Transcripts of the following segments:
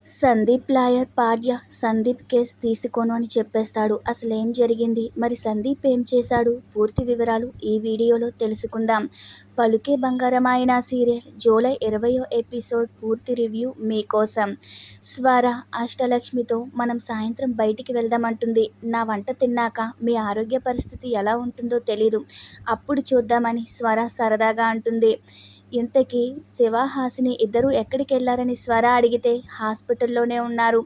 Sandeep lawyer పాడ్య Sandeep case తీసుకోను అని చెప్పేస్తాడు. అసలేం జరిగింది? మరి సందీప్ ఏం చేశాడు? పూర్తి వివరాలు ఈ వీడియోలో తెలుసుకుందాం. పలుకే బంగారమాయన సీరియల్ జూలై 20వ ఎపిసోడ్ పూర్తి రివ్యూ మీకోసం. స్వర అష్టలక్ష్మితో మనం సాయంత్రం బయటికి వెళ్దామంటుంది. నా వంట తిన్నాక మీ ఆరోగ్య పరిస్థితి ఎలా ఉంటుందో తెలీదు, అప్పుడు చూద్దామని స్వర సరదాగా అంటుంది. ఇంతకీ శివ, హాసిని ఇద్దరూ ఎక్కడికి వెళ్లారని స్వర అడిగితే హాస్పిటల్లోనే ఉన్నారు,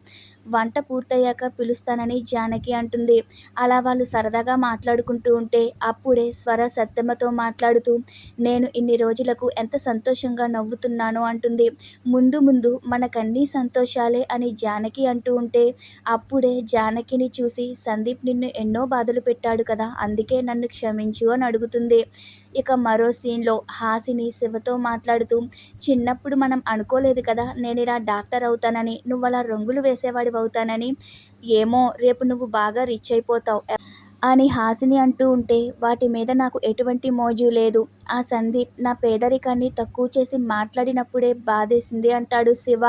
వంట పూర్తయ్యాక పిలుస్తానని జానకి అంటుంది. అలా వాళ్ళు సరదాగా మాట్లాడుకుంటూ ఉంటే అప్పుడే స్వర సత్యమ్మతో మాట్లాడుతూ నేను ఇన్ని రోజులకు ఎంత సంతోషంగా నవ్వుతున్నాను అంటుంది. ముందు ముందు మనకన్నీ సంతోషాలే అని జానకి అంటూ ఉంటే అప్పుడే జానకిని చూసి సందీప్ నిన్ను ఎన్నో బాధలు పెట్టాడు కదా, అందుకే నన్ను క్షమించు అని అడుగుతుంది. ఇక మరో సీన్లో హాసిని శివతో మాట్లాడుతూ చిన్నప్పుడు మనం అనుకోలేదు కదా నేను ఇలా డాక్టర్ అవుతానని, నువ్వు అలా రంగులు వేసేవాడివి అవుతానని, ఏమో రేపు నువ్వు బాగా రిచ్ అయిపోతావు అని హాసిని అంటూ ఉంటే వాటి మీద నాకు ఎటువంటి మోజు లేదు. ఆ సందీప్ నా పేదరికాన్ని తక్కువ చేసి మాట్లాడినప్పుడే బాధేసింది అంటాడు శివ.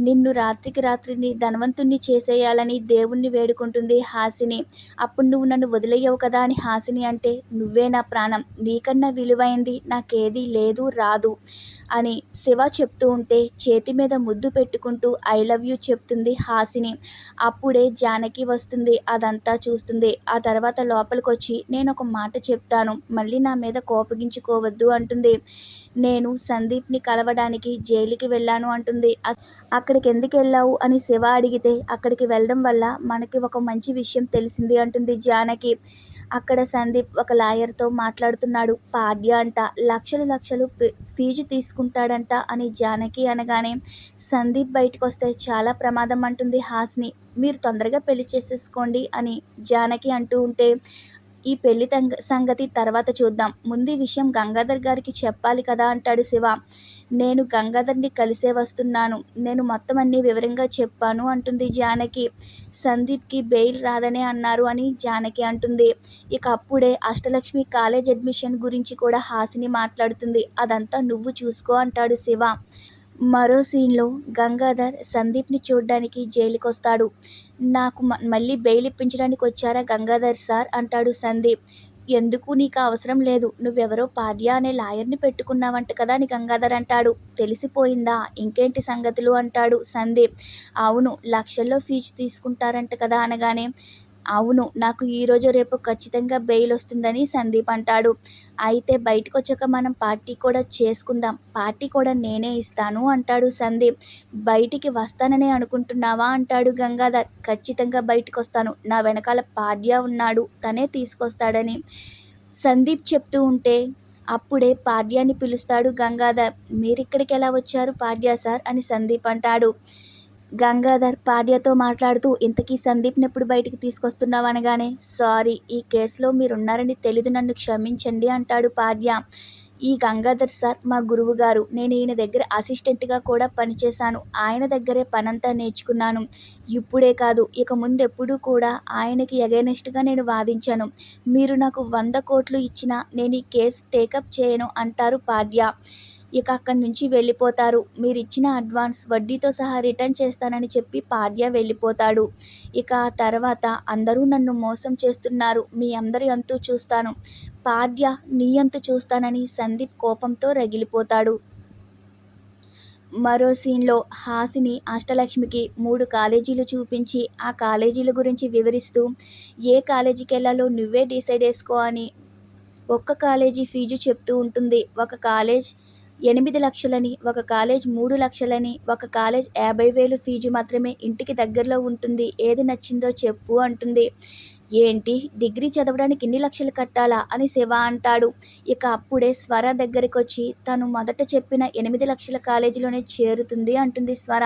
నిన్ను రాత్రికి రాత్రిని ధనవంతుణ్ణి చేసేయాలని దేవుణ్ణి వేడుకుంటుంది హాసిని. అప్పుడు నువ్వు నన్ను వదిలేయవు కదా అని హాసిని అంటే నువ్వే నా ప్రాణం, నీకన్నా విలువైంది నాకేదీ లేదు రాదు అని శివ చెప్తూ ఉంటే చేతి మీద ముద్దు పెట్టుకుంటూ ఐ లవ్ యూ చెప్తుంది హాసిని. అప్పుడే జానకి వస్తుంది, అదంతా చూస్తుంది. ఆ తర్వాత లోపలికి వచ్చి నేను ఒక మాట చెప్తాను, మళ్ళీ నా మీద కోపగించుకోవద్దు అంటుంది. నేను సందీప్ని కలవడానికి జైలుకి వెళ్ళాను అంటుంది. అక్కడికి ఎందుకు వెళ్ళావు అని శివ అడిగితే అక్కడికి వెళ్ళడం వల్ల మనకి ఒక మంచి విషయం తెలిసింది అంటుంది జానకి. అక్కడ సందీప్ ఒక లాయర్తో మాట్లాడుతున్నాడు. పాడ్య అంట లక్షలు లక్షలు ఫీజు తీసుకుంటాడంట అని జానకి అనగానే సందీప్ బయటకు వస్తే చాలా ప్రమాదం అంటుంది హాసిని. మీరు తొందరగా పెళ్లి చేసేసుకోండి అని జానకి అంటూ ఉంటే ఈ పెళ్లి సంగతి తర్వాత చూద్దాం, ముందు ఈ విషయం గంగాధర్ గారికి చెప్పాలి కదా అంటాడు శివ. నేను గంగాధర్ని కలిసే వస్తున్నాను, నేను మొత్తం అన్ని వివరంగా చెప్పాను అంటుంది జానకి. సందీప్కి బెయిల్ రాదనే అన్నారు అని జానకి అంటుంది. ఇక అప్పుడే అష్టలక్ష్మి కాలేజ్ అడ్మిషన్ గురించి కూడా హాసిని మాట్లాడుతుంది. అదంతా నువ్వు చూసుకో అంటాడు శివ. మరో సీన్లో గంగాధర్ సందీప్ని చూడ్డానికి జైలుకొస్తాడు. నాకు మళ్ళీ బెయిల్ ఇప్పించడానికి వచ్చారా గంగాధర్ సార్ అంటాడు సందీప్. ఎందుకు, నీకు అవసరం లేదు, నువ్వెవరో పాడ్య అనే లాయర్ని పెట్టుకున్నావంట కదా అని గంగాధర్ అంటాడు. తెలిసిపోయిందా, ఇంకేంటి సంగతులు అంటాడు సందీప్. అవును, లక్షల్లో ఫీజు తీసుకుంటారంట కదా అనగానే అవును, నాకు ఈరోజు రేపు ఖచ్చితంగా బెయిల్ వస్తుందని సందీప్ అంటాడు. అయితే బయటకు వచ్చాక మనం పార్టీ కూడా చేసుకుందాం, పార్టీ కూడా నేనే ఇస్తాను అంటాడు సందీప్. బయటికి వస్తాననే అనుకుంటున్నావా అంటాడు గంగాధర్. ఖచ్చితంగా బయటకు వస్తాను, నా వెనకాల పాడ్య ఉన్నాడు, తనే తీసుకొస్తాడని సందీప్ చెప్తూ ఉంటే అప్పుడే పాడ్యాన్ని పిలుస్తాడు గంగాధర్. మీరిక్కడికి ఎలా వచ్చారు పాడ్య సార్ అని సందీప్ అంటాడు. గంగాధర్ పాడ్యతో మాట్లాడుతూ ఇంతకీ సందీప్ని ఎప్పుడు బయటికి తీసుకొస్తున్నావు అనగానే సారీ, ఈ కేసులో మీరున్నారని తెలీదు, నన్ను క్షమించండి అంటాడు పాడ్య. ఈ గంగాధర్ సార్ మా గురువు గారు, నేను ఈయన దగ్గర అసిస్టెంట్గా కూడా పనిచేశాను, ఆయన దగ్గరే పనంతా నేర్చుకున్నాను. ఇప్పుడే కాదు ఇక ముందు ఎప్పుడూ కూడా ఆయనకి ఎగైనెస్ట్గా నేను వాదించాను. మీరు నాకు 100 కోట్లు ఇచ్చినా నేను ఈ కేసు టేకప్ చేయను అంటారు పాడ్య. ఇక అక్కడి నుంచి వెళ్ళిపోతారు. మీరిచ్చిన అడ్వాన్స్ వడ్డీతో సహా రిటర్న్ చేస్తానని చెప్పి పాడ్య వెళ్ళిపోతాడు. ఇక ఆ తర్వాత అందరూ నన్ను మోసం చేస్తున్నారు, మీ అందరి అంతు చూస్తాను, పాడ్య నీ అంతు చూస్తానని సందీప్ కోపంతో రగిలిపోతాడు. మరో సీన్లో హాసిని అష్టలక్ష్మికి 3 కాలేజీలు చూపించి ఆ కాలేజీల గురించి వివరిస్తూ ఏ కాలేజీకి వెళ్ళాలో నువ్వే డిసైడ్ చేసుకో అని ఒక్క కాలేజీ ఫీజు చెప్తూ ఉంటుంది. ఒక కాలేజ్ 8 లక్షలని, ఒక కాలేజ్ 3 లక్షలని, ఒక కాలేజ్ 50,000 ఫీజు మాత్రమే ఇంటికి దగ్గరలో ఉంటుంది, ఏది నచ్చిందో చెప్పు అంటుంది. ఏంటి, డిగ్రీ చదవడానికి ఇన్ని లక్షలు కట్టాలా అని శివ అంటాడు. ఇక అప్పుడే స్వర దగ్గరికి వచ్చి తను మొదట చెప్పిన 8 లక్షల కాలేజీలోనే చేరుతుంది అంటుంది స్వర.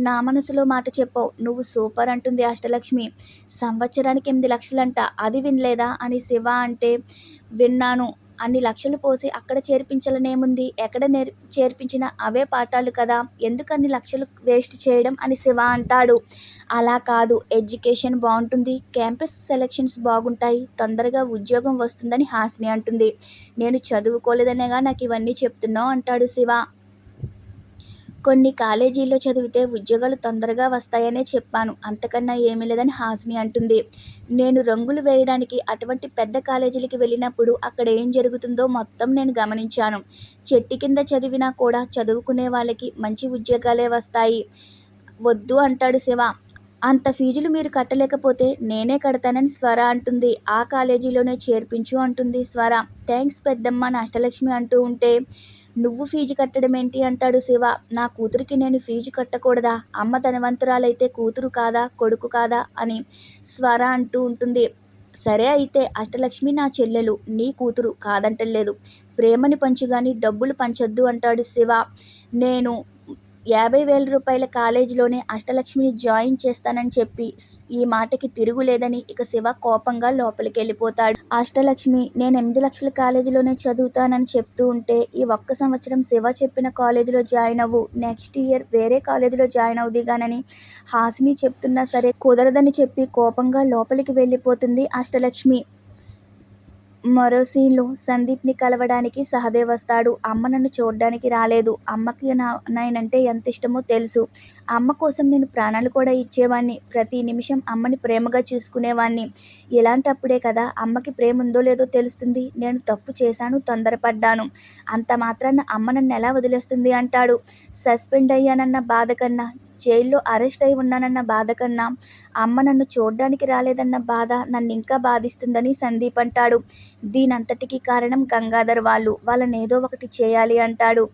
నా మనసులో మాట చెప్పావు, నువ్వు సూపర్ అంటుంది అష్టలక్ష్మి. సంవత్సరానికి 8 లక్షలంట, అది వినలేదా అని శివ అంటే విన్నాను, అన్ని లక్షలు పోసి అక్కడ చేర్పించాలనేముంది, ఎక్కడ చేర్పించినా అవే పాఠాలు కదా, ఎందుకు అన్ని లక్షలు వేస్ట్ చేయడం అని శివ అంటాడు. అలా కాదు, ఎడ్యుకేషన్ బాగుంటుంది, క్యాంపస్ సెలక్షన్స్ బాగుంటాయి, తొందరగా ఉద్యోగం వస్తుందని హాసిని అంటుంది. నేను చదువుకోలేదనేగా నాకు ఇవన్నీ చెప్తున్నావు అంటాడు శివ. కొన్ని కాలేజీల్లో చదివితే ఉద్యోగాలు తొందరగా వస్తాయనే చెప్పాను, అంతకన్నా ఏమీ లేదని హాసిని అంటుంది. నేను రంగులు వేయడానికి అటువంటి పెద్ద కాలేజీలకి వెళ్ళినప్పుడు అక్కడ ఏం జరుగుతుందో మొత్తం నేను గమనించాను. చెట్టు కింద చదివినా కూడా చదువుకునే వాళ్ళకి మంచి ఉద్యోగాలే వస్తాయి. వద్దు అంటాడు శివ. అంత ఫీజులు మీరు కట్టలేకపోతే నేనే కడతానని స్వర అంటుంది. ఆ కాలేజీలోనే చేర్పించు అంటుంది స్వర. థ్యాంక్స్ పెద్దమ్మ అని అష్టలక్ష్మి అంటూ ఉంటే, నువ్వు ఫీజు కట్టడం ఏంటి అంటాడు శివ. నా కూతురికి నేను ఫీజు కట్టకూడదా? అమ్మ ధనవంతురాలైతే కూతురు కాదా, కొడుకు కాదా అని స్వర అంటూ ఉంటుంది. సరే అయితే అష్టలక్ష్మి నా చెల్లెలు, నీ కూతురు కాదంటలేదు. ప్రేమని పంచుగాని డబ్బులు పంచొద్దు అంటాడు శివ. నేను 50,000 రూపాయల కాలేజీలోనే అష్టలక్ష్మిని జాయిన్ చేస్తానని చెప్పి ఈ మాటకి తిరుగులేదని ఇక శివ కోపంగా లోపలికి వెళ్ళిపోతాడు. అష్టలక్ష్మి నేను 8 లక్షల కాలేజీలోనే చదువుతానని చెప్తూ ఉంటే, ఈ ఒక్క సంవత్సరం శివ చెప్పిన కాలేజీలో జాయిన్ అవ్వు, నెక్స్ట్ ఇయర్ వేరే కాలేజీలో జాయిన్ అవుదిగానని హాసిని చెప్తున్నా సరే కుదరదని చెప్పి కోపంగా లోపలికి వెళ్ళిపోతుంది అష్టలక్ష్మి. మరో సీన్లో సందీప్ని కలవడానికి సహదేవ్ వస్తాడు. అమ్మ నన్ను చూడ్డానికి రాలేదు. అమ్మకి నేనంటే ఎంత ఇష్టమో తెలుసు. అమ్మ కోసం నేను ప్రాణాలు కూడా ఇచ్చేవాణ్ణి. ప్రతి నిమిషం అమ్మని ప్రేమగా చూసుకునేవాణ్ణి. ఇలాంటప్పుడే కదా అమ్మకి ప్రేమ ఉందో లేదో తెలుస్తుంది. నేను తప్పు చేశాను, తొందరపడ్డాను. అంత మాత్రాన అమ్మ నన్ను ఎలా వదిలేస్తుంది అంటాడు. సస్పెండ్ అయ్యానన్న బాధ కన్నా, జైల్లో అరెస్ట్ అయి ఉన్నానన్న బాధ కన్నా అమ్మ నన్ను చూడ్డానికి రాలేదన్న బాధ నన్ను ఇంకా బాధిస్తుందని సందీప్ అంటాడు. దీనంతటికీ కారణం గంగాధర్ వాళ్ళని ఏదో ఒకటి చేయాలి అంటాడు.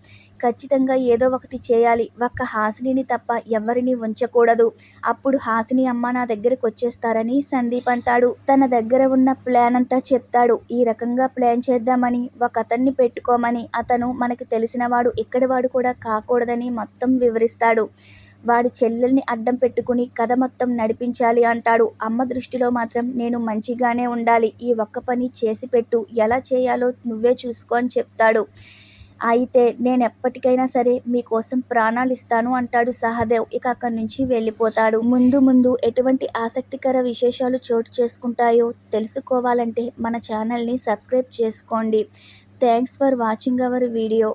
ఖచ్చితంగా ఏదో ఒకటి చేయాలి. ఒక్క హాసినిని తప్ప ఎవరిని ఉంచకూడదు. అప్పుడు హాసిని అమ్మ నా దగ్గరకు వచ్చేస్తారని సందీప్ అంటాడు. తన దగ్గర ఉన్న ప్లాన్ అంతా చెప్తాడు. ఈ రకంగా ప్లాన్ చేద్దామని, ఒక అతన్ని పెట్టుకోమని, అతను మనకి తెలిసినవాడు, ఇక్కడి వాడు కూడా కాకూడదని మొత్తం వివరిస్తాడు. వాడి చెల్లెల్ని అడ్డం పెట్టుకుని కథ మొత్తం నడిపించాలి అంటాడు. అమ్మ దృష్టిలో మాత్రం నేను మంచిగానే ఉండాలి. ఈ ఒక్క పని చేసి పెట్టు, ఎలా చేయాలో నువ్వే చూసుకో అని చెప్తాడు. అయితే నేనెప్పటికైనా సరే మీకోసం ప్రాణాలు ఇస్తాను అంటాడు సహదేవ్. ఇక అక్కడి నుంచి వెళ్ళిపోతాడు. ముందు ముందు ఎటువంటి ఆసక్తికర విశేషాలు చోటు చేసుకుంటాయో తెలుసుకోవాలంటే మన ఛానల్ని సబ్స్క్రైబ్ చేసుకోండి. Thanks for watching our video.